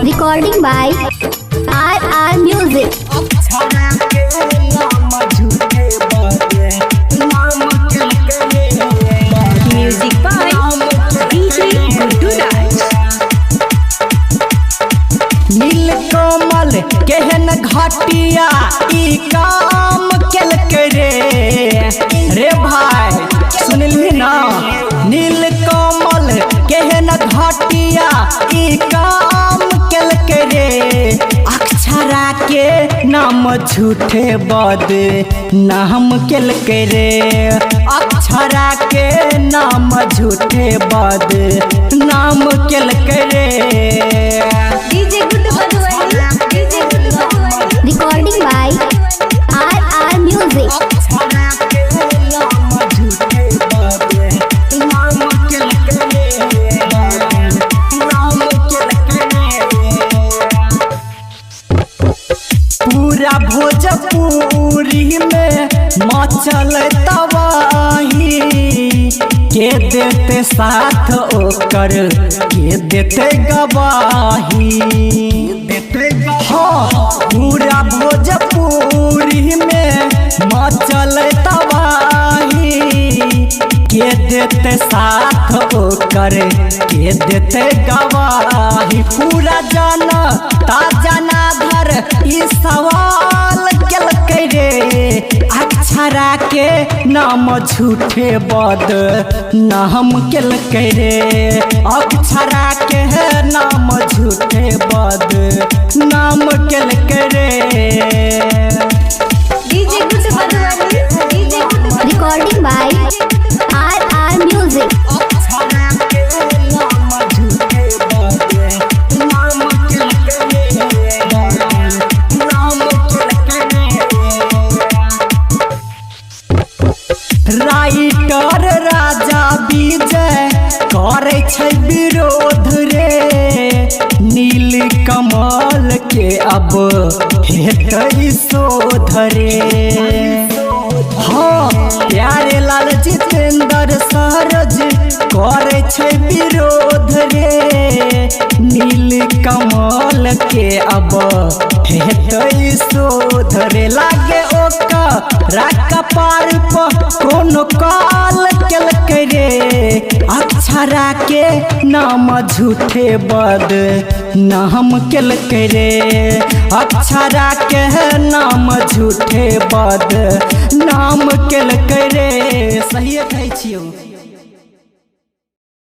Recording by RR Music. Music by DJ Guddu Raj. नीलकमल केहन घाटिया ई काम केलकै रे भाई सुनली ना। नीलकमल केहन घाटिया ई काम केलकै रे। अक्षरा के नाम झूठे बद नाम केलकै रे। अक्षरा के नाम झूठे बद नाम केलकै रे। Recording by RR Music. पूरा भोजपुरी में मचल तबाही। के देते साथ ओकर के देते गवाही। हाँ पूरा भोजपुरी में मचल तबाही। के देते साथ ओकर के देते गवाही। पूरा जाना जनाधर ई सवाल केलकै रे। अक्षरा के नाम झूठे बद नाम केलकै रे। अक्षरा के नाम झूठे बद नाम केलकै रे। Recording by RR Music. Writer Raja Vijay करे छै विरोध रे। नीलकमल के अब हेतै शोध रे। हाँ प्यारे लाल जितेंद्र सरज करे छै विरोध रे। नीलकमल के अब हेतै शोध रे। लागे ओकरा कपार पर कोनो काल केलकै रे। अक्षरा के नाम झूठे बद नाम केलकै रे। अक्षरा के नाम झूठे बद नाम केलकै रे। सही कहै छियौ।